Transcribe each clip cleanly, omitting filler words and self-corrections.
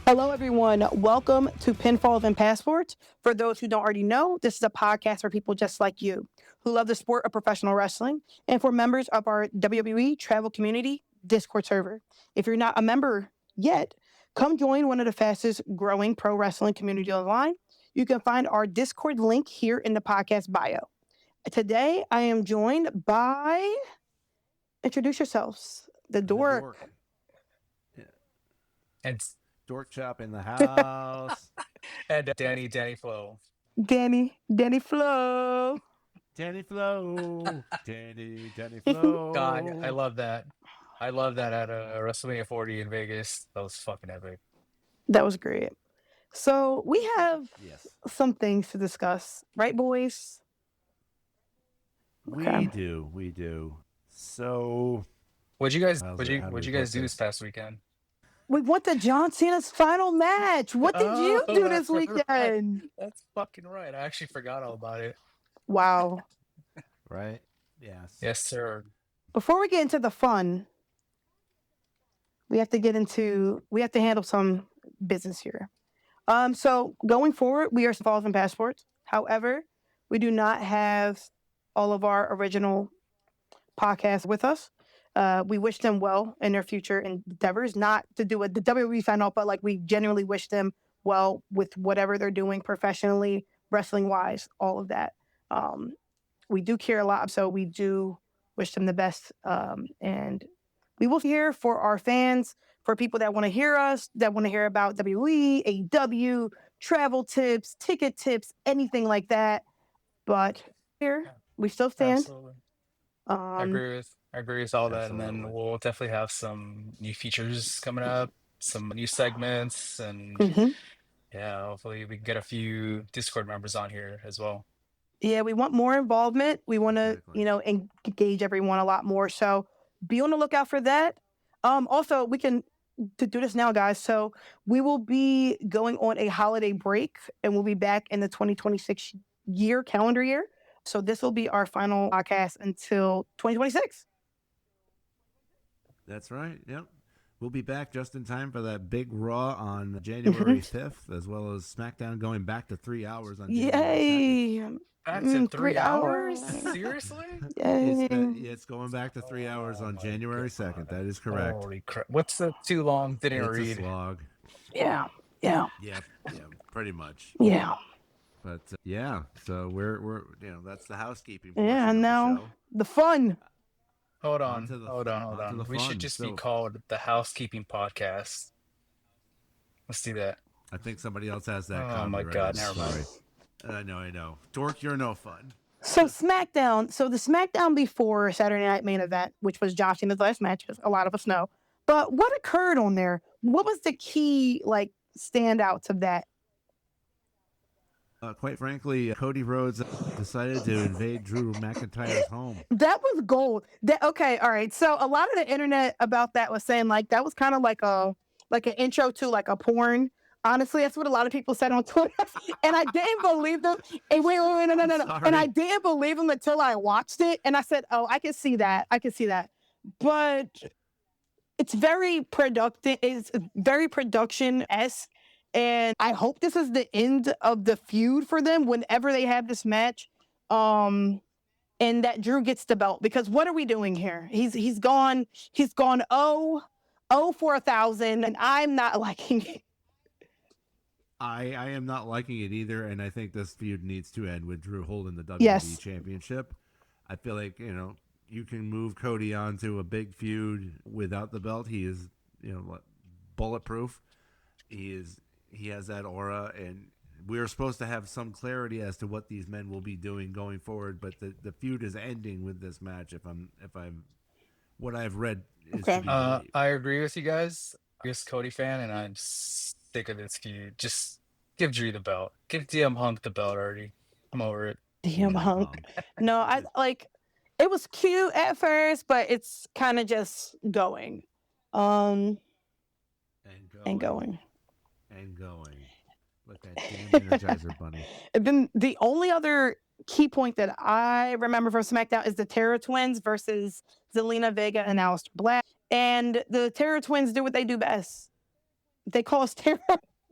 Hello, everyone. Welcome to Pinfalls and Passports. For those who don't already know, this is a podcast for people just like you who love the sport of professional wrestling and for members of our WWE Travel Community Discord server. If you're not a member yet, come join one of the fastest growing pro wrestling community online. You can find our Discord link here in the podcast bio. Today, I am joined by, introduce yourselves, the Dork. Yeah. And Dork Chop in the house. and Danny Flow. Danny Flow. Danny Flow. Danny Flow. God, I love that. I love that at WrestleMania 40 in Vegas. That was fucking epic. That was great. So we have some things to discuss, right, boys? Okay. We do. So, what'd you guys do this past weekend? We went to John Cena's final match. What did you do this weekend? Right. That's fucking right. I actually forgot all about it. Wow. Right? Yes. Yes, sir. Before we get into the fun, we have to handle some business here. So going forward, we are Pinfalls and Passports. However, we do not have all of our original podcasts with us. We wish them well in their future endeavors, not to do the WWE sign off, but like we genuinely wish them well with whatever they're doing professionally, wrestling wise, all of that. We do care a lot, so we do wish them the best. And we will be here for our fans, for people that want to hear us, that want to hear about WWE, AEW, travel tips, ticket tips, anything like that. But here, we still stand. Absolutely. I agree with all that. Absolutely. And then we'll definitely have some new features coming up, some new segments, and hopefully we can get a few Discord members on here as well. Yeah, we want more involvement. We want to, engage everyone a lot more. So be on the lookout for that. Also, we can do this now, guys. So we will be going on a holiday break, and we'll be back in the 2026 calendar year. So this will be our final podcast until 2026. That's right. Yep. We'll be back just in time for that big Raw on January 5th, as well as SmackDown going back to 3 hours on January 2nd. Back to 3 hours? hours? Seriously? It's going back to 3 hours on January 2nd. That is correct. Holy crap. What's the too long? Didn't It's read. a slog. Yeah. Yeah, pretty much. Yeah. But so we're that's the housekeeping. Yeah, and now the fun. Hold on. We should just be called the Housekeeping Podcast. Let's do that. I think somebody else has that. Oh my God, never mind. I know. Dork, you're no fun. So SmackDown. So the SmackDown before Saturday Night Main Event, which was John Cena's last match, as a lot of us know. But what occurred on there? What was the key standouts of that? Quite frankly, Cody Rhodes decided to invade Drew McIntyre's home. That was gold. Okay, all right. So a lot of the internet about that was saying that was kind of like an intro to a porn. Honestly, that's what a lot of people said on Twitter, and I didn't believe them. And wait, no. And I didn't believe them until I watched it, and I said, "Oh, I can see that. But it's very productive. It's very production-esque. And I hope this is the end of the feud for them whenever they have this match. And that Drew gets the belt. Because what are we doing here? He's gone 0 for 1,000, and I'm not liking it. I am not liking it either, and I think this feud needs to end with Drew holding the WWE Championship. I feel like, you can move Cody onto a big feud without the belt. He is, bulletproof. He has that aura, and we're supposed to have some clarity as to what these men will be doing going forward. But the feud is ending with this match. If I'm what I've read is to be I agree with you guys. I'm just a Cody fan, and I'm sick of this feud. Just give Drew the belt. Give DM Hunk the belt already. I'm over it. DM Hunk. No, it was cute at first, but it's kind of just going. And going. Like that damn Energizer Bunny. And then the only other key point that I remember from SmackDown is the Terror Twins versus Zelina Vega and Aleister Black. And the Terror Twins do what they do best. They cause terror.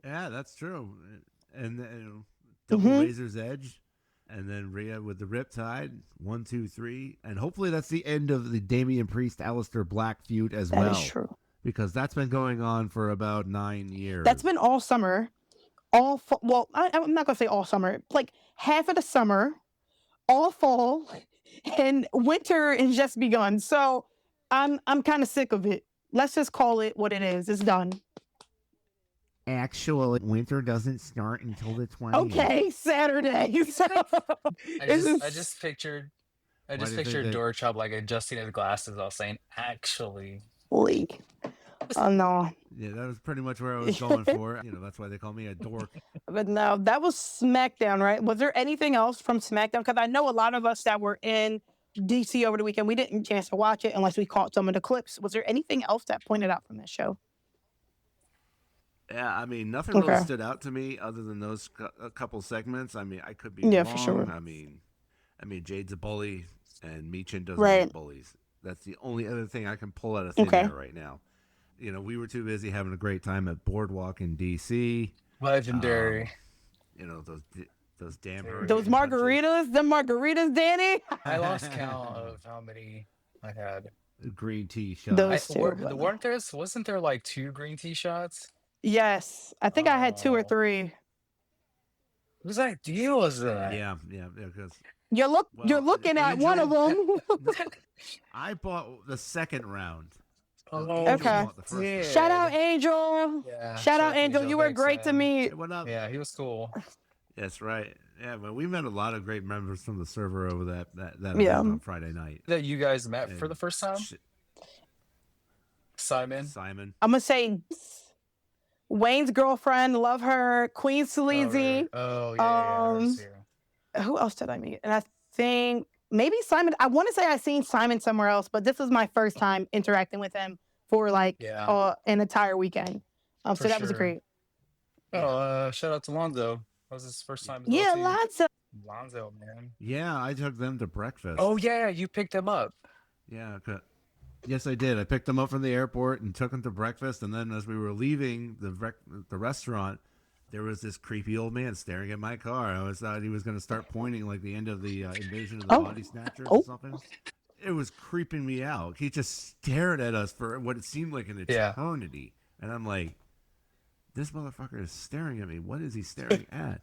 Yeah, that's true. And double Razor's Edge. And then Rhea with the Riptide. 1, 2, 3. And hopefully that's the end of the Damian Priest, Aleister Black feud as well. That is true. Because that's been going on for about 9 years. That's been all summer. I'm not going to say all summer. Like half of the summer, all fall, and winter has just begun. So I'm kind of sick of it. Let's just call it what it is. It's done. Actually, winter doesn't start until the 20th. Okay, Saturday. I just pictured Dorchop like adjusting his glasses, all saying, actually. League. Oh, no. Yeah, that was pretty much where I was going for. That's why they call me a dork. But no, that was SmackDown, right? Was there anything else from SmackDown? Because I know a lot of us that were in DC over the weekend, we didn't chance to watch it unless we caught some of the clips. Was there anything else that pointed out from this show? Yeah, I mean, nothing really stood out to me other than those a couple segments. I mean, I could be wrong. For sure. I mean, Jade's a bully, and Meechin doesn't like bullies. That's the only other thing I can pull out of thin air right now. We were too busy having a great time at Boardwalk in DC. Legendary. Those damn those margaritas, them margaritas, Danny. I lost count of how many I had. Green tea shots. Wasn't there like 2 green tea shots? Yes, I think I had 2 or 3. Whose idea was that? Yeah, because you're looking at one of them. I bought the second round. Oh, okay. Yeah. Shout out Angel. Yeah, shout out Angel. You were great to meet. What up? Yeah, he was cool. That's right. Yeah, but we met a lot of great members from the server over that event on Friday night. That you guys met for the first time? Simon. I'm gonna say Wayne's girlfriend. Love her. Queen Sleazy. Oh, yeah. Who else did I meet? And I think maybe Simon. I want to say I seen Simon somewhere else, but this was my first time interacting with him for an entire weekend. So that was great. Oh, shout out to Lonzo. That was his first time. Lonzo, man. Yeah, I took them to breakfast. Oh yeah, you picked them up. Yeah, yes, I did. I picked them up from the airport and took them to breakfast. And then as we were leaving the restaurant, there was this creepy old man staring at my car. I thought he was going to start pointing like the end of the Invasion of the Body Snatchers or something. It was creeping me out. He just stared at us for what it seemed like an eternity. And I'm like, this motherfucker is staring at me. What is he staring at?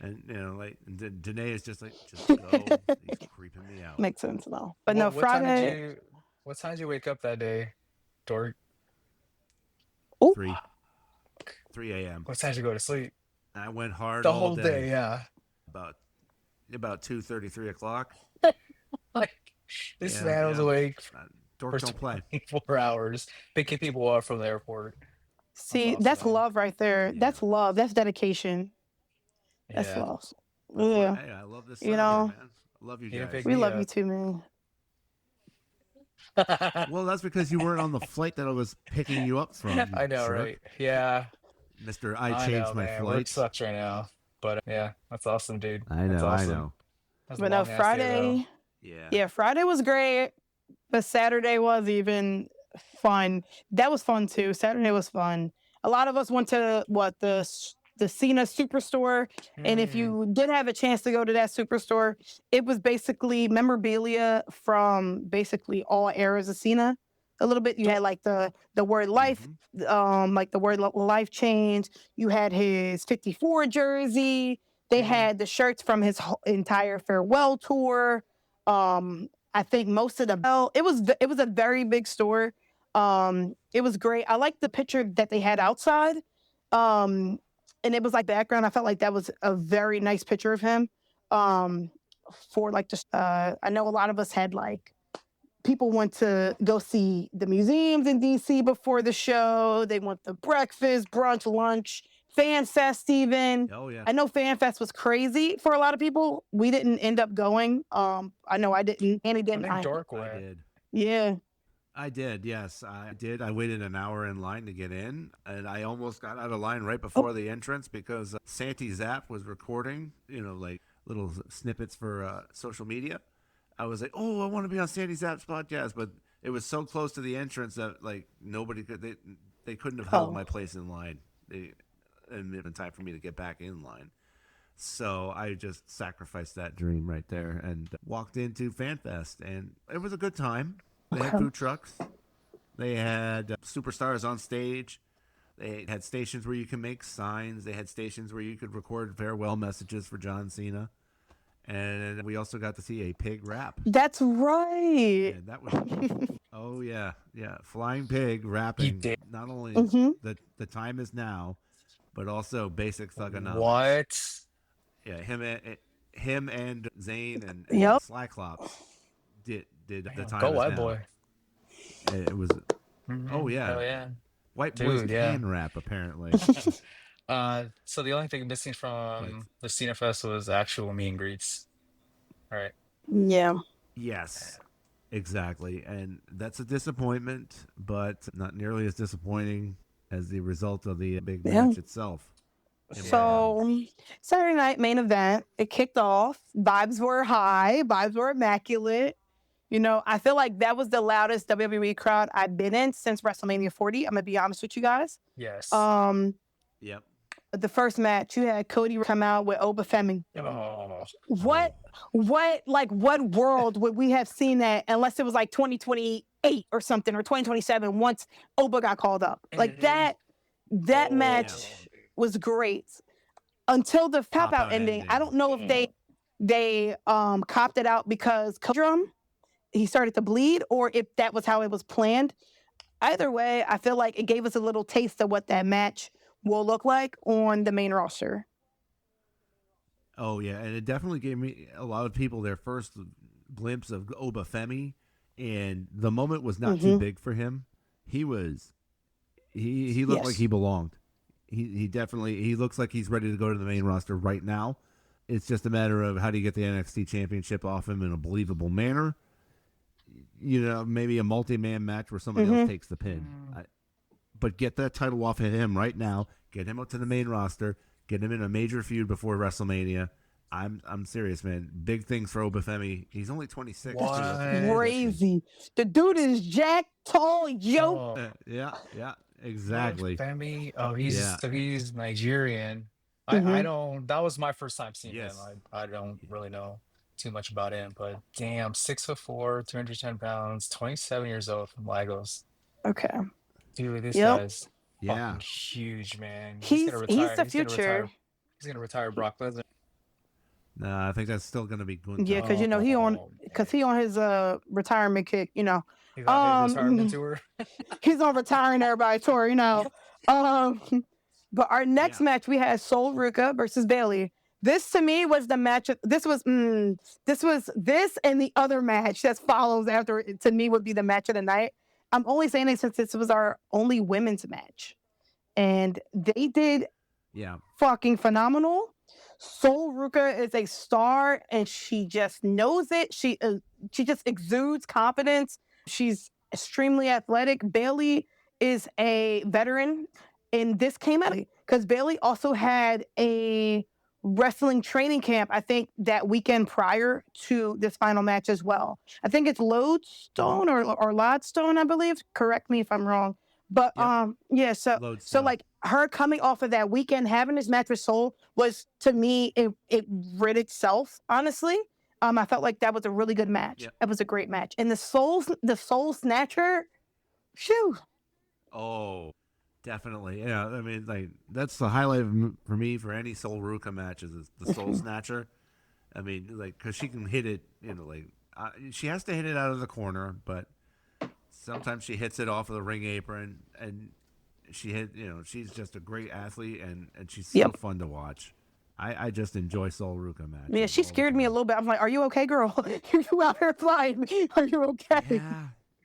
And Danae is just like, just go. He's creeping me out. Makes sense though. But no, Friday. What time did you wake up that day, Dork? 3 a.m. What time did you go to sleep? I went hard the all whole day. Yeah. About 2:30, 3 o'clock. Like this man was awake Dork don't play. 4 hours picking people up from the airport. See, that's love right there. Yeah. That's love. That's dedication. That's love. Yeah. Hey, I love this. Man. I love you guys. We love you too, man. Well, that's because you weren't on the flight that I was picking you up from. I know, right? Yeah. Mr. I changed my flight. Work sucks right now. But that's awesome, dude. I know, awesome. I know. But no, Friday. Yeah, Friday was great. But Saturday was even fun. That was fun too. Saturday was fun. A lot of us went to the Cena Superstore, and if you did have a chance to go to that Superstore, it was basically memorabilia from basically all eras of Cena. A little bit, you had like the word life, like the word life change. You had his 54 jersey. They had the shirts from his entire farewell tour. I think most of it was a very big store. It was great. I liked the picture that they had outside. And it was like background. I felt like that was a very nice picture of him. For like just, I know a lot of us had like, people went to go see the museums in DC before the show. They went to breakfast, brunch, lunch, Fan Fest even. Oh yeah. I know Fan Fest was crazy for a lot of people. We didn't end up going. I know I didn't. Annie didn't. I think Dork I did. Yeah. I did, yes, I did. I waited an hour in line to get in, and I almost got out of line right before the entrance because Santi Zap was recording, like little snippets for social media. I was like, oh, I want to be on Santi Zap's podcast, but it was so close to the entrance that like nobody could, they couldn't have held my place in line. And in time for me to get back in line. So I just sacrificed that dream right there and walked into FanFest, and it was a good time. They had food trucks. They had superstars on stage. They had stations where you can make signs. They had stations where you could record farewell messages for John Cena. And we also got to see a pig rap. That's right. And that was, oh yeah, flying pig rapping. Not only the time is now, but also basic thugonomics. What? Yeah, him and Zayn and Cyclops did the time Go is White now. Boy. It was. Oh yeah. Oh yeah. White Boys can rap apparently. So the only thing missing from the Cena Fest was actual meet and greets. All right. Yeah. Yes. Exactly, and that's a disappointment, but not nearly as disappointing as the result of the big match itself. So Saturday night main event, it kicked off. Vibes were high. Vibes were immaculate. I feel like that was the loudest WWE crowd I've been in since WrestleMania 40. I'm gonna be honest with you guys. Yes. Yep. The first match, you had Cody come out with Oba Femi. Oh. What world would we have seen that unless it was like 2028 or something, or 2027 once Oba got called up? Like that match was great until the tap out ending. I don't know if they copped it out because drum he started to bleed, or if that was how it was planned. Either way, I feel like it gave us a little taste of what that match will look like on the main roster. Oh yeah, and it definitely gave me a lot of people their first glimpse of Oba Femi, and the moment was not too big for him. He looked like he belonged. He definitely looks like he's ready to go to the main roster right now. It's just a matter of how do you get the NXT championship off him in a believable manner. Maybe a multi-man match where somebody else takes the pin. But get that title off of him right now. Get him up to the main roster. Get him in a major feud before WrestleMania. I'm serious, man. Big things for Oba Femi. He's only 26. That's crazy. The dude is jacked, tall, Yeah, exactly. Femi. Oh, he's Nigerian. I don't. That was my first time seeing him. I don't really know too much about him, but damn, 6'4", 210 pounds, 27 years old from Lagos. Okay. Dude, this guy's fucking huge, man. He's the future. He's gonna retire Brock Lesnar. No, I think that's still gonna be Gunther. Yeah, because he on his retirement kick. He's on his retirement tour. He's on retiring everybody tour. But our next match, we had Sol Ruka versus Bayley. This to me was the match. This and the other match that follows after it, to me, would be the match of the night. I'm only saying it since this was our only women's match, and they did fucking phenomenal. Sol Ruka is a star, and she just knows it. She just exudes confidence. She's extremely athletic. Bayley is a veteran, and this came out because Bayley also had a wrestling training camp, I think, that weekend prior to this final match as well. I think it's Lodestone or Lodestone, I believe. Correct me if I'm wrong. But so like her coming off of that weekend, having this match with Sol was, to me, it rid itself, honestly. I felt like that was a really good match. Yep. It was a great match. And the Soul Snatcher, phew. Oh, definitely. Yeah, I mean, like, that's the highlight for me for any Sol Ruka matches is the Soul Snatcher. I mean, like, because she can hit it, she has to hit it out of the corner, but sometimes she hits it off of the ring apron, and she's just a great athlete, and she's so fun to watch. I just enjoy Sol Ruka matches. Yeah, she scared me a little bit. I'm like, are you okay, girl? You out here flying? Are you okay?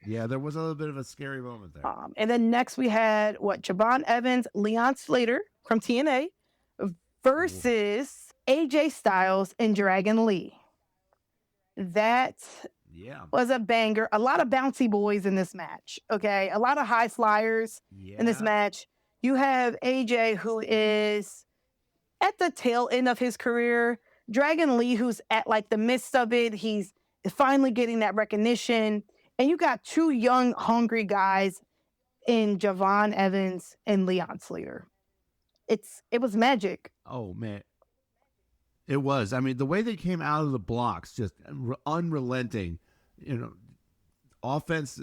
Yeah, there was a little bit of a scary moment there. And then next we had Javon Evans, Leon Slater from TNA versus AJ Styles and Dragon Lee. That was a banger. A lot of bouncy boys in this match. Okay, a lot of high flyers in this match. You have AJ, who is at the tail end of his career. Dragon Lee, who's at like the midst of it. He's finally getting that recognition. And you got two young, hungry guys in Javon Evans and Leon Slater. It was magic. Oh, man. It was. I mean, the way they came out of the blocks, just unrelenting, offense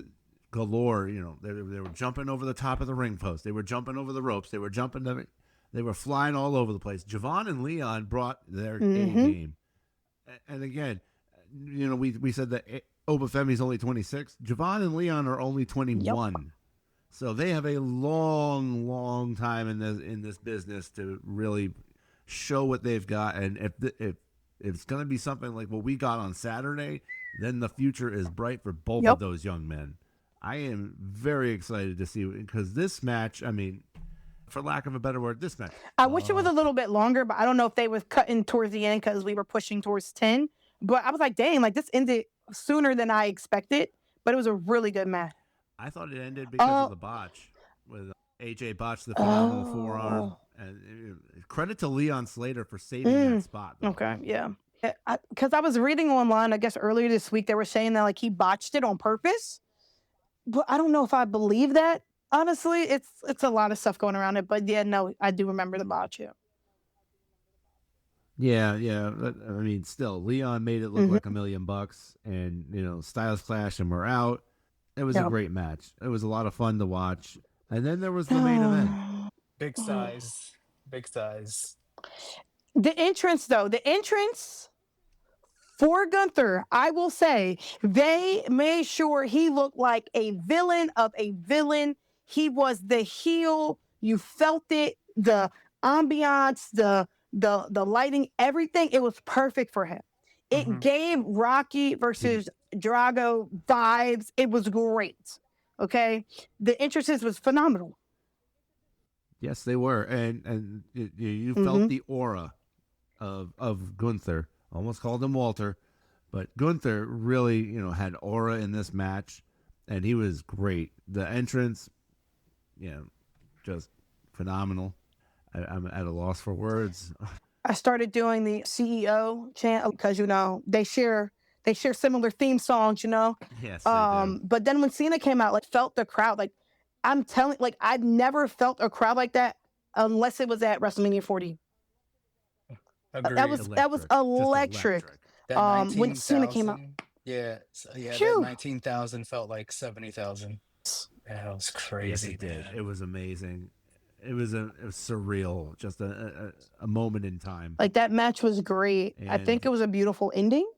galore. They were jumping over the top of the ring post. They were jumping over the ropes. They were they were flying all over the place. Javon and Leon brought their A game. And again, we said that Obafemi's only 26. Javon and Leon are only 21. Yep. So they have a long, long time in this business to really show what they've got. And if it's going to be something like what we got on Saturday, then the future is bright for both of those young men. I am very excited to see, because this match, I mean, for lack of a better word, this match. I wish it was a little bit longer, but I don't know if they were cutting towards the end because we were pushing towards 10. But I was like, dang, like this ended sooner than I expected, but it was a really good match. I thought it ended because of the botch, with AJ botched the phenomenal forearm. And credit to Leon Slater for saving that spot, though. Okay, yeah. Because I was reading online, I guess earlier this week, they were saying that like he botched it on purpose. But I don't know if I believe that. Honestly, it's a lot of stuff going around it. But yeah, no, I do remember the botch, Yeah. I mean, still, Leon made it look like $1 million, and Styles Clash, and we're out. It was a great match. It was a lot of fun to watch. And then there was the main event. Big size. The entrance for Gunther, I will say, they made sure he looked like a villain of a villain. He was the heel. You felt it. The ambiance, the lighting, everything. It was perfect for him. It gave Rocky versus Drago vibes. It was great. Okay, the entrances was phenomenal. Yes, they were, and you felt the aura of Gunther. Almost called him Walter, but Gunther really had aura in this match, and he was great. The entrance, just phenomenal. I'm at a loss for words. I started doing the CEO chant because they share similar theme songs, Yes. They do. But then when Cena came out, like felt the crowd. Like I'm telling, like I've never felt a crowd like that unless it was at WrestleMania 40. Agreed. That was electric. When Cena came out. Yeah, that 19,000 felt like 70,000. That was crazy. Yes, it did. It was amazing. It was surreal, just a moment in time. Like that match was great. And I think it was a beautiful ending.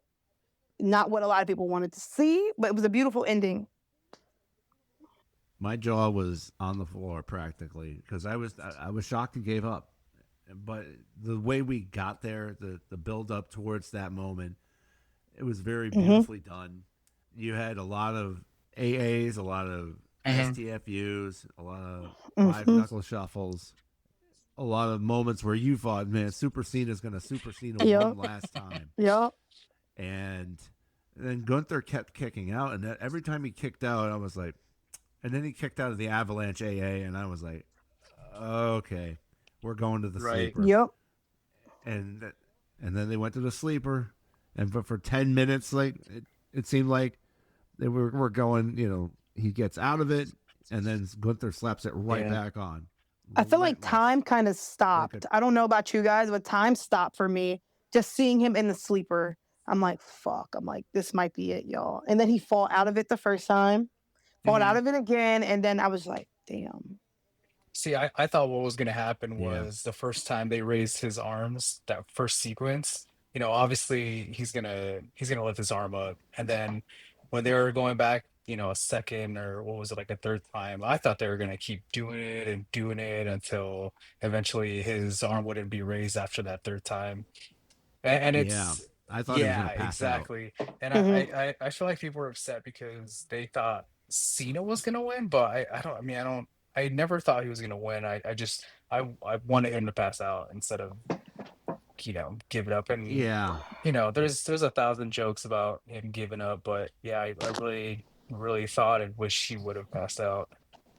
Not what a lot of people wanted to see, but it was a beautiful ending. My jaw was on the floor practically because I was shocked and gave up. But the way we got there, the build up towards that moment, it was very beautifully done. You had a lot of AAs, a lot of STFUs, a lot of five knuckle shuffles, a lot of moments where you thought, man, Super Cena's going to Super Cena one last time. Yeah. And then Gunther kept kicking out, and every time he kicked out, I was like, and then he kicked out of the Avalanche AA, and I was like, okay, we're going to the sleeper. Yep. And then they went to the sleeper, and for 10 minutes, like it seemed like they were going, he gets out of it, and then Gunther slaps it right back on. I feel like time kind of stopped. I don't know about you guys, but time stopped for me. Just seeing him in the sleeper, I'm like, fuck. I'm like, this might be it, y'all. And then he fought out of it the first time, fought out of it again, and then I was like, damn. See, I thought what was going to happen was the first time they raised his arms, that first sequence, obviously he's gonna lift his arm up, and then when they were going back, a second or what was it, like a third time, I thought they were gonna keep doing it until eventually his arm wouldn't be raised after that third time, and it's I thought he was gonna pass exactly, out. and I feel like people were upset because they thought Cena was gonna win, but I never thought he was gonna win. I wanted him to pass out instead of give it up. And there's 1,000 jokes about him giving up, but I really thought and wish he would have passed out.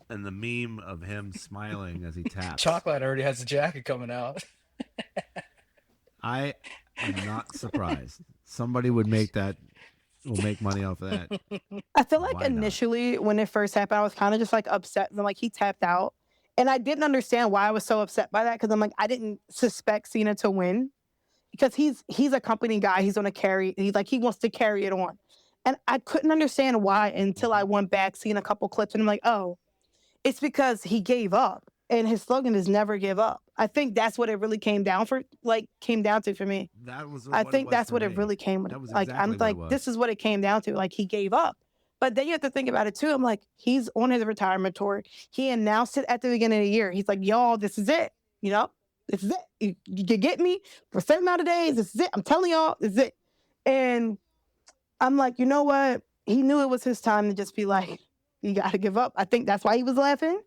And the meme of him smiling as he taps. Chocolate already has a jacket coming out. I am not surprised. Somebody will make money off of that. I feel like initially when it first happened, I was kind of just like upset. I'm like, he tapped out. And I didn't understand why I was so upset by that, because I'm like, I didn't suspect Cena to win, because he's a company guy. He's going to carry, he wants to carry it on. And I couldn't understand why until I went back, seeing a couple clips, and I'm like, oh, it's because he gave up, and his slogan is never give up. I think that's what it really came down to for me. I think that's what it really came with. I'm like, this is what it came down to. Like, he gave up. But then you have to think about it too. I'm like, he's on his retirement tour. He announced it at the beginning of the year. He's like, y'all, this is it. This is it. You get me for a certain amount of days. This is it. I'm telling y'all, this is it. And I'm like, you know what? He knew it was his time to just be like, you got to give up. I think that's why he was laughing.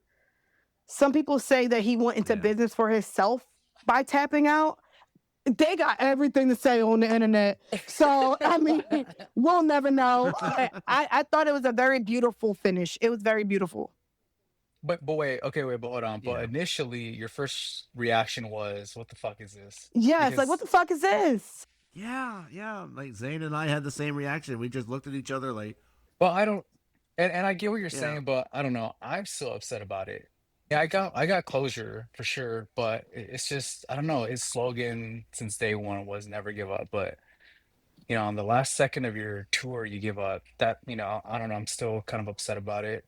Some people say that he went into business for himself by tapping out. They got everything to say on the internet. So, I mean, we'll never know. I thought it was a very beautiful finish. It was very beautiful. But wait, but hold on. But initially, your first reaction was, what the fuck is this? Yeah, it's like, what the fuck is this? Yeah. Like, Zane and I had the same reaction. We just looked at each other like... Well, I don't... And I get what you're saying, but I don't know. I'm still upset about it. Yeah, I got closure for sure, but it's just, I don't know. His slogan since day one was never give up. But, on the last second of your tour, you give up. That, I don't know. I'm still kind of upset about it.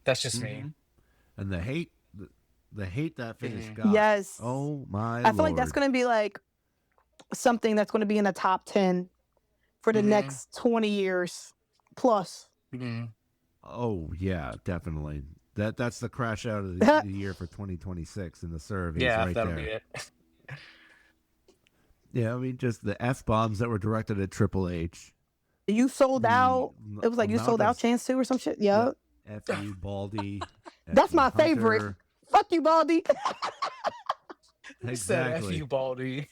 That's just me. And the hate that finish got. Yes. Oh, my I feel like that's going to be like something that's going to be in the top 10 for the next 20 years plus. Oh, yeah, definitely. That's the crash out of the year for 2026 in the survey. Yeah, right that'll there. be it. Yeah, I mean, just the F-bombs that were directed at Triple H. You sold out. It was like you sold out chance to or some shit. Yep. F you, Baldy. That's my favorite. Fuck you, Baldy. Exactly. F you, Baldy.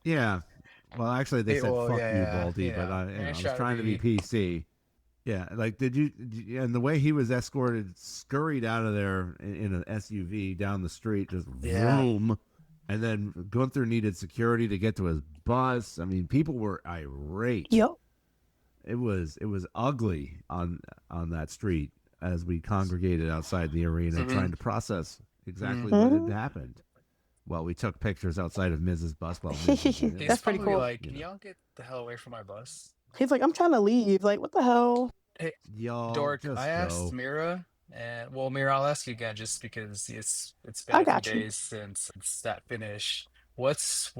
Yeah. Well, actually, they said fuck you, Baldy, but I was trying to be PC. Yeah, like and the way he was scurried out of there in an SUV down the street, just vroom. And then Gunther needed security to get to his bus. I mean, people were irate. Yep. It was ugly on that street as we congregated outside the arena trying to process exactly what had happened. Well, we took pictures outside of Mrs. Bus. That's pretty cool. Like, can y'all get the hell away from my bus? He's like, I'm trying to leave. Like, what the hell? Hey, y'all, Dork, I asked Mira, and Mira, I'll ask you again just because it's been a few days since that finish. What's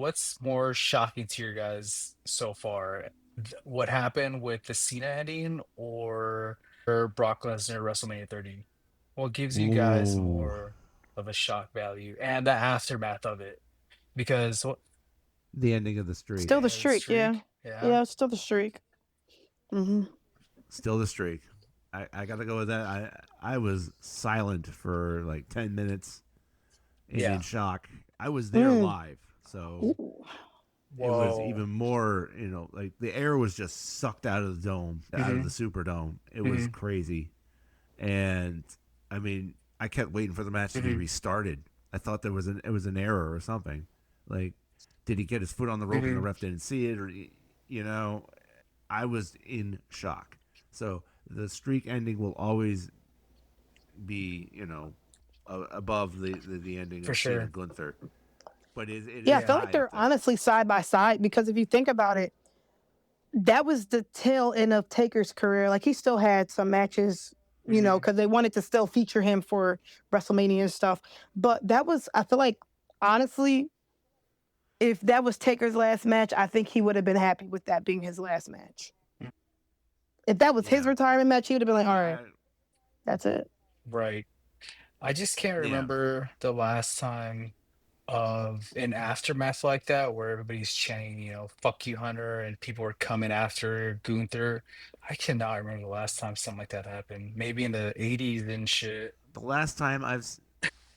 more shocking to you guys so far? What happened with the Cena ending or Brock Lesnar WrestleMania 30? What gives you guys more of a shock value and the aftermath of it? Because the ending of the streak. Still the streak, yeah. Yeah, it's still the streak. Still the streak. I gotta go with that. I was silent for like 10 minutes in shock. I was there live, so it was even more, like the air was just sucked out of the dome, out of the Superdome. It was crazy. And I mean, I kept waiting for the match to be restarted. I thought it was an error or something. Like, did he get his foot on the rope and the ref didn't see it? Or, I was in shock. So the streak ending will always be, above the ending for of sure. Gunther. But I feel like they're honestly side by side, because if you think about it, that was the tail end of Taker's career. Like, he still had some matches, because they wanted to still feature him for WrestleMania and stuff. But that was, I feel like, honestly, if that was Taker's last match, I think he would have been happy with that being his last match. If that was his retirement match, he would have been like, all right, that's it. Right. I just can't remember the last time of an aftermath like that where everybody's chanting, fuck you, Hunter, and people were coming after Gunther. I cannot remember the last time something like that happened. Maybe in the 80s and shit. The last time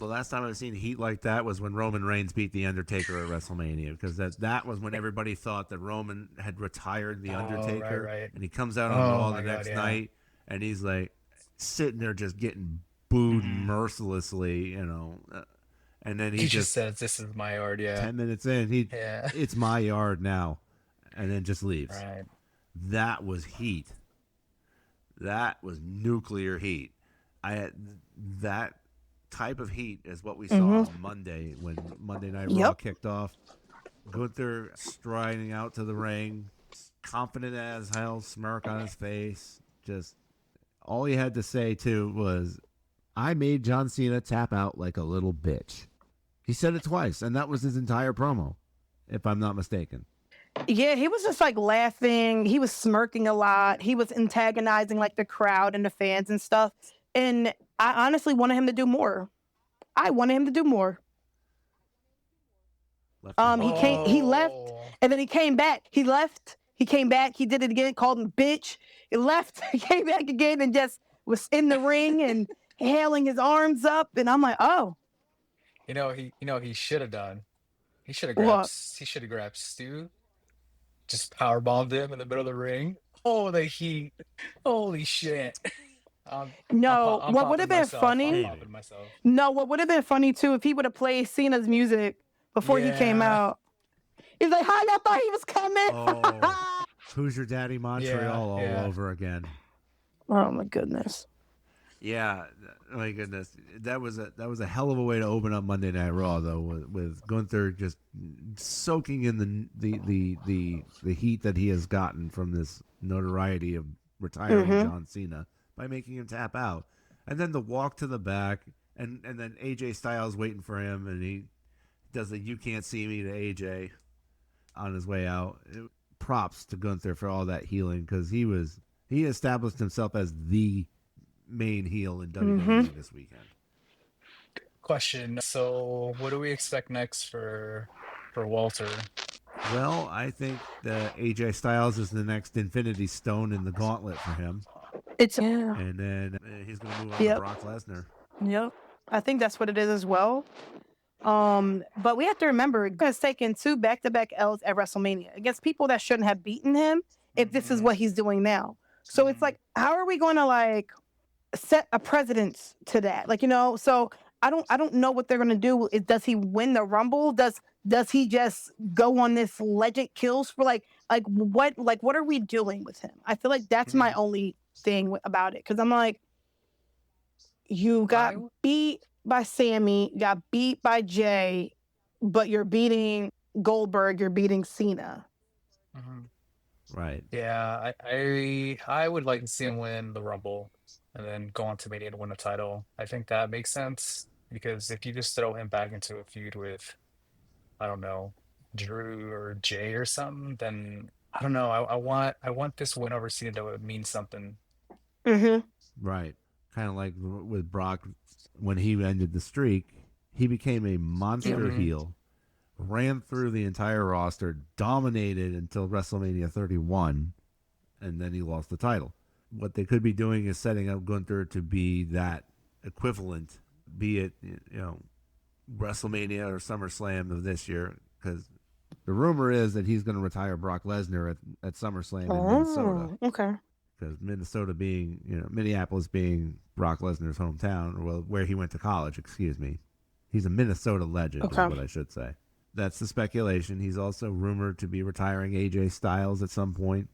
The last time I've seen heat like that was when Roman Reigns beat The Undertaker at WrestleMania, because that was when everybody thought that Roman had retired The Undertaker. Right. And he comes out on Raw the next night, and he's like sitting there just getting booed mercilessly, and then he just says, "This is my yard." 10 minutes in, it's my yard now, and then just leaves. Right. That was heat. That was nuclear heat. That type of heat is what we saw on Monday when Monday Night Raw kicked off. Gunther striding out to the ring, confident as hell, smirk on his face. Just all he had to say too was, "I made John Cena tap out like a little bitch." He said it twice, and that was his entire promo, if I'm not mistaken. Yeah, he was just like laughing. He was smirking a lot. He was antagonizing like the crowd and the fans and stuff. And I honestly wanted him to do more. I wanted him to do more. He left, and then he came back. He left. He came back. He did it again. Called him bitch. He left. He came back again and just was in the ring and hailing his arms up. And I'm like, oh. He should have done. He should have grabbed. He should have grabbed Stu. Just power bombed him in the middle of the ring. Oh, the heat! Holy shit! What would have been funny? No, what would have been funny too if he would have played Cena's music before he came out. He's like, "Hi, I thought he was coming." Who's your daddy Montreal all over again? Oh my goodness. Yeah, my goodness. That was a hell of a way to open up Monday Night Raw, though, with Gunther just soaking in the heat that he has gotten from this notoriety of retiring John Cena by making him tap out, and then the walk to the back, and then AJ Styles waiting for him, and he does the "you can't see me" to AJ on his way out. Props to Gunther for all that healing, because he established himself as the main heel in WWE this weekend. Question. So what do we expect next for Walter? Well, I think that AJ Styles is the next Infinity Stone in the gauntlet for him. And then he's going to move on to Brock Lesnar. Yep. I think that's what it is as well. But we have to remember, he has taken 2 back-to-back L's at WrestleMania against people that shouldn't have beaten him if this is what he's doing now. So it's like, how are we going to like set a precedence to that? So I don't know what they're going to do. Does he win the Rumble? Does he just go on this legend kills for what are we doing with him? I feel like that's my only thing about it, because I'm like, you got beat by Sammy, you got beat by Jay, but you're beating Goldberg, you're beating Cena. Right. Yeah, I would like to see him win the Rumble and then go on to Mania to win the title. I think that makes sense, because if you just throw him back into a feud with, I don't know, Drew or Jay or something, then I don't know. I want this win over Cena to mean something. Right. Kind of like with Brock when he ended the streak, he became a monster heel, ran through the entire roster, dominated until WrestleMania 31, and then he lost the title. What they could be doing is setting up Gunther to be that equivalent, be it WrestleMania or SummerSlam of this year, because the rumor is that he's going to retire Brock Lesnar at SummerSlam in Minnesota. Okay. Because Minneapolis being Brock Lesnar's hometown, or where he went to college, excuse me. He's a Minnesota legend, is what I should say. That's the speculation. He's also rumored to be retiring AJ Styles at some point.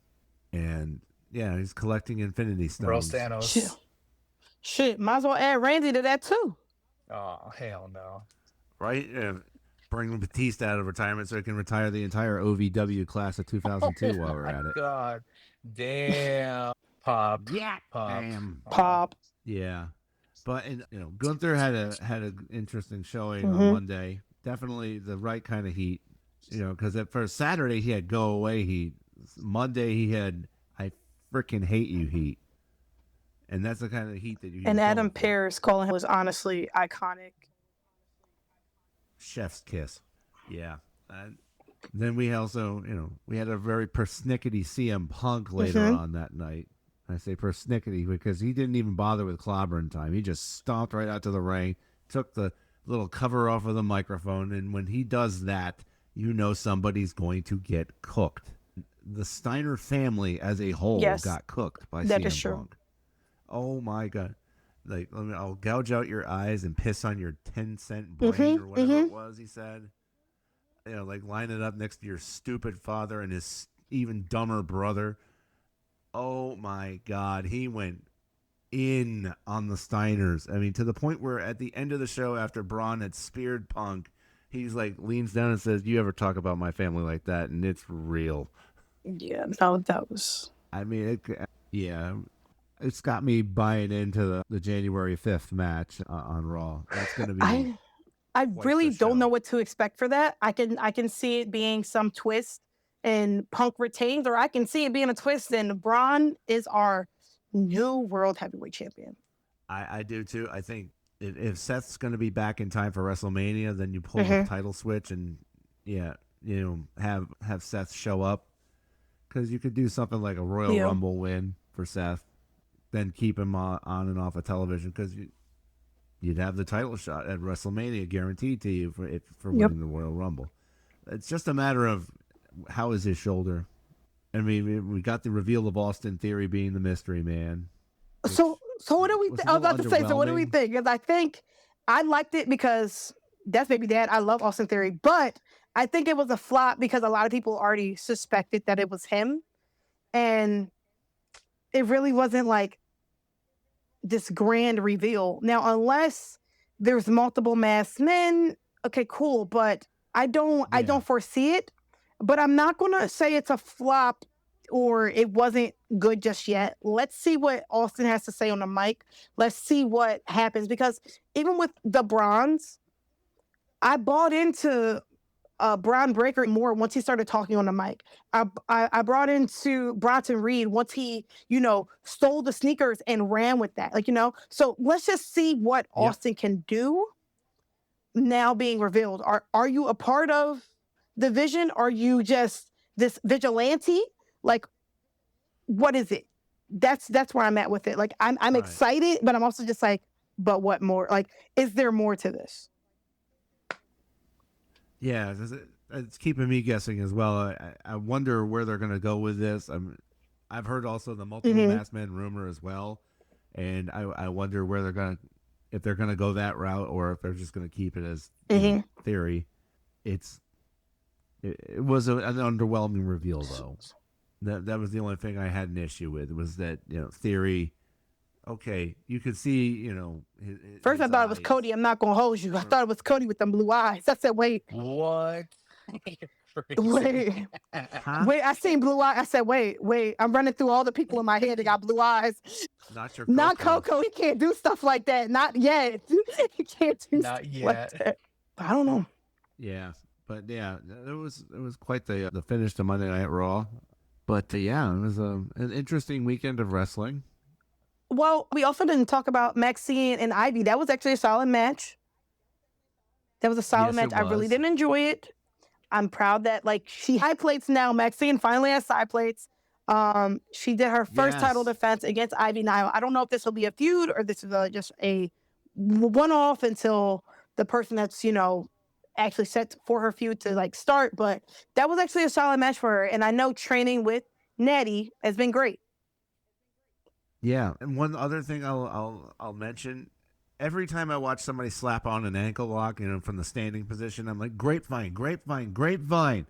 And, yeah, he's collecting Infinity Stones. Bro, Thanos. Shit, might as well add Randy to that, too. Oh, hell no. Right? Bring Batista out of retirement so he can retire the entire OVW class of 2002 while we're at it. God damn. Pop. Yeah. Pop. Damn. Pop. Yeah. But Gunther had an interesting showing on Monday. Definitely the right kind of heat. Because at first Saturday he had go away heat. Monday he had I freaking hate you heat. And that's the kind of heat that you. And Adam Pearce calling him was honestly iconic. Chef's kiss. Yeah. Then we also, we had a very persnickety CM Punk later on that night. I say persnickety because he didn't even bother with clobber in time. He just stomped right out to the ring, took the little cover off of the microphone, and when he does that, you know somebody's going to get cooked. The Steiner family as a whole got cooked by that CM is true. Punk. Oh my God. Like, I'll gouge out your eyes and piss on your 10-cent brain or whatever it was he said. You know, like, line it up next to your stupid father and his even dumber brother. Oh my God. He went in on the Steiners. I mean, to the point where at the end of the show, after Braun had speared Punk, he's like, leans down and says, "You ever talk about my family like that?" And it's real. Yeah, no, that was. I mean, it's got me buying into the January 5th match on Raw. That's going to be. I really don't know what to expect for that. I can see it being some twist and Punk retains, or I can see it being a twist and Braun is our new World Heavyweight Champion. I do too. I think if Seth's going to be back in time for WrestleMania, then you pull the title switch and have Seth show up, because you could do something like a Royal Rumble win for Seth, then keep him on and off of television, because you'd have the title shot at WrestleMania guaranteed to you for winning the Royal Rumble. It's just a matter of how is his shoulder. I mean, we got the reveal of Austin Theory being the mystery man. So what do we think? I was about to say, so what do we think? Because I think I liked it because that's Baby Dad. I love Austin Theory, but I think it was a flop because a lot of people already suspected that it was him. And it really wasn't like this grand reveal. Now, unless there's multiple masked men, okay, cool. But I don't foresee it. But I'm not going to say it's a flop or it wasn't good just yet. Let's see what Austin has to say on the mic. Let's see what happens. Because even with the Bronze, I bought into Braun Breaker more once he started talking on the mic. I brought into Bronson Reed once he, stole the sneakers and ran with that. So let's just see what Austin can do now being revealed. Are you a part of the vision? Are you just this vigilante? Like, what is it? That's where I'm at with it. Like, I'm excited, but I'm also just like, but what more? Like, is there more to this? Yeah, it's keeping me guessing as well. I wonder where they're going to go with this. I've heard also the multiple masked men rumor as well, and I wonder where if they're going to go that route or if they're just going to keep it as Theory. It was an underwhelming reveal, though. That was the only thing I had an issue with, was that Theory. Okay, you could see, First, I thought it was Cody. I'm not gonna hold you. I thought it was Cody with them blue eyes. I said, wait. What? Wait. Huh? Wait, I seen blue eyes. I said, wait. I'm running through all the people in my head that got blue eyes. Not Coco. He can't do stuff like that. Not yet. He can't do stuff like that. I don't know. Yeah, but yeah, it was quite the finish to Monday Night Raw. But it was an interesting weekend of wrestling. Well, we also didn't talk about Maxine and Ivy. That was actually a solid match. That was a solid match. I really didn't enjoy it. I'm proud that she high plates now. Maxine finally has side plates. She did her first title defense against Ivy Nile. I don't know if this will be a feud or this is just a one-off until the person that's actually set for her feud to start. But that was actually a solid match for her, and I know training with Natty has been great. Yeah, and one other thing I'll mention, every time I watch somebody slap on an ankle lock, from the standing position, I'm like, grapevine.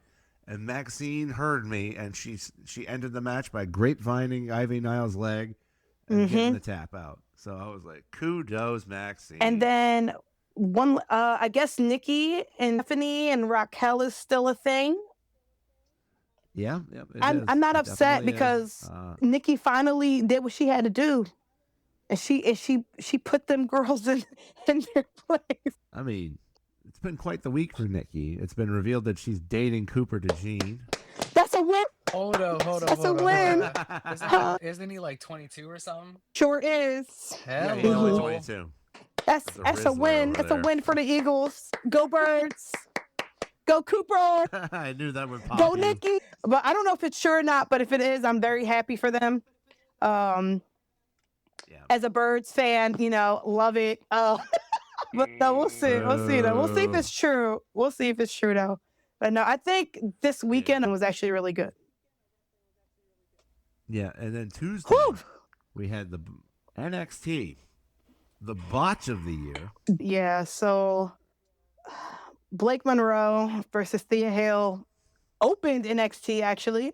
And Maxine heard me, and she ended the match by grapevining Ivy Nile's leg and getting the tap out. So I was like, kudos, Maxine. And then I guess Nikki and Stephanie and Raquel is still a thing. Yeah, I'm not upset because Nikki finally did what she had to do, and she put them girls in their place. I mean, it's been quite the week for Nikki. It's been revealed that she's dating Cooper DeJean. That's a win. Hold up. That's a win. Isn't he like 22 or something? Sure is. Hell he's only 22. That's a win. That's a win for the Eagles. Go Birds. Go Cooper. I knew that would pop. Go Nikki. But I don't know if it's sure or not, but if it is, I'm very happy for them. As a Birds fan, love it. But no, we'll see. We'll see though. We'll see if it's true. We'll see if it's true though. But no, I think this weekend was actually really good. Yeah, and then Tuesday we had the NXT, the botch of the year. Yeah, so Blake Monroe versus Thea Hale opened NXT actually.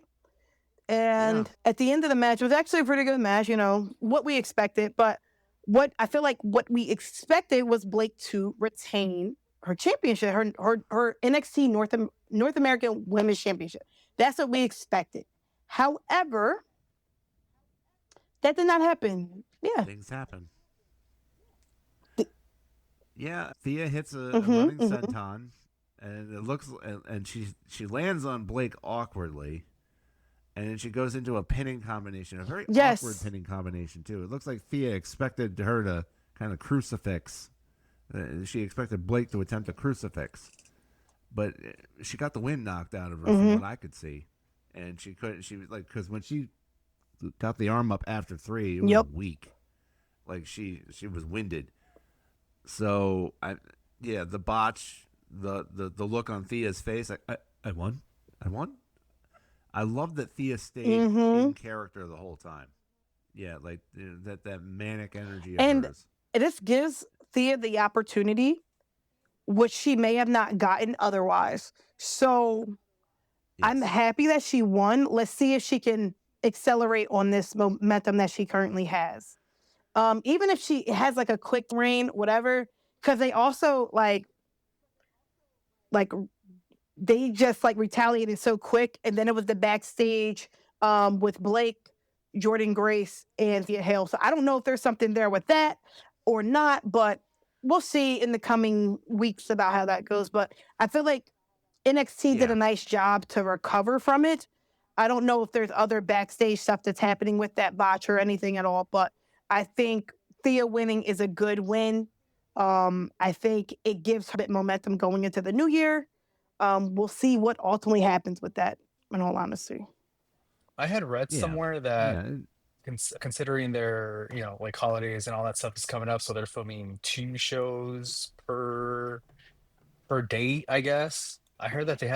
And at the end of the match, it was actually a pretty good match, you know, what we expected. But what we expected was Blake to retain her championship, her NXT North American Women's Championship. That's what we expected. However, that did not happen. Yeah. Things happen. Yeah, Thea hits a running senton, and it looks, and she lands on Blake awkwardly, and then she goes into a pinning combination, a very awkward pinning combination too. It looks like Thea expected her to kind of crucifix. She expected Blake to attempt a crucifix, but she got the wind knocked out of her from what I could see, and she couldn't. She was like, because when she got the arm up after 3, it was weak, like she was winded. So the botch, the look on Thea's face. I won. I love that Thea stayed in character the whole time. Yeah, like that manic energy of hers. And this gives Thea the opportunity, which she may have not gotten otherwise. So I'm happy that she won. Let's see if she can accelerate on this momentum that she currently has. Even if she has like a quick reign, whatever, because they also like they just like retaliated so quick, and then it was the backstage with Blake, Jordan Grace, and Thea Hale. So I don't know if there's something there with that or not, but we'll see in the coming weeks about how that goes. But I feel like NXT did a nice job to recover from it. I don't know if there's other backstage stuff that's happening with that botch or anything at all, but I think Thea winning is a good win. I think it gives her a bit momentum going into the new year. We'll see what ultimately happens with that, in all honesty. I had read somewhere that considering their, like holidays and all that stuff is coming up, so they're filming 2 shows per date, I guess. I heard that they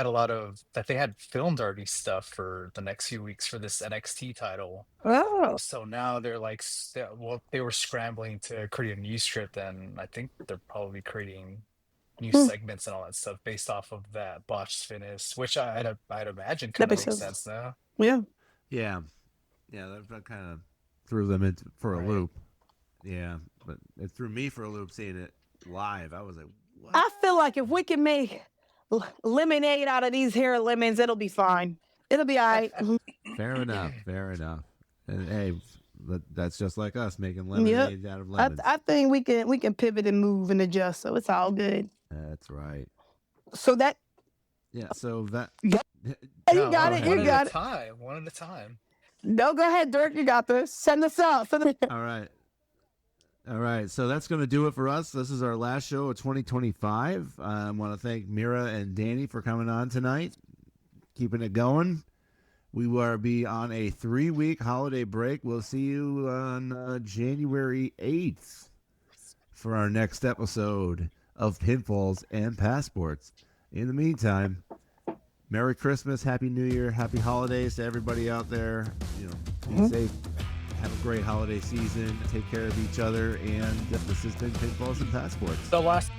had filmed already stuff for the next few weeks for this NXT title. Oh. So now they're like, they were scrambling to create a new script, and I think they're probably creating new segments and all that stuff based off of that botched finish, which I'd imagine kind of makes sense now. Yeah. Yeah. Yeah, that kind of threw them for a loop. Yeah, but it threw me for a loop seeing it live. I was like, what? I feel like if we can make lemonade out of these here lemons, it'll be fine. It'll be all right. Fair enough. And hey, that's just like us making lemonade out of lemons. I think we can pivot and move and adjust, so it's all good. That's right. So that. Yeah. So that. Yeah. You got it. You got it. One at a time. No, go ahead, Dirk. You got this. Send us out. All right. So that's going to do it for us. This is our last show of 2025. I want to thank Mira and Danny for coming on tonight, keeping it going. We will be on a 3-week holiday break. We'll see you on January 8th for our next episode of Pinfalls and Passports. In the meantime, Merry Christmas, Happy New Year, Happy Holidays to everybody out there. Be safe. Have a great holiday season. Take care of each other. And this has been Pinfalls and Passports. The last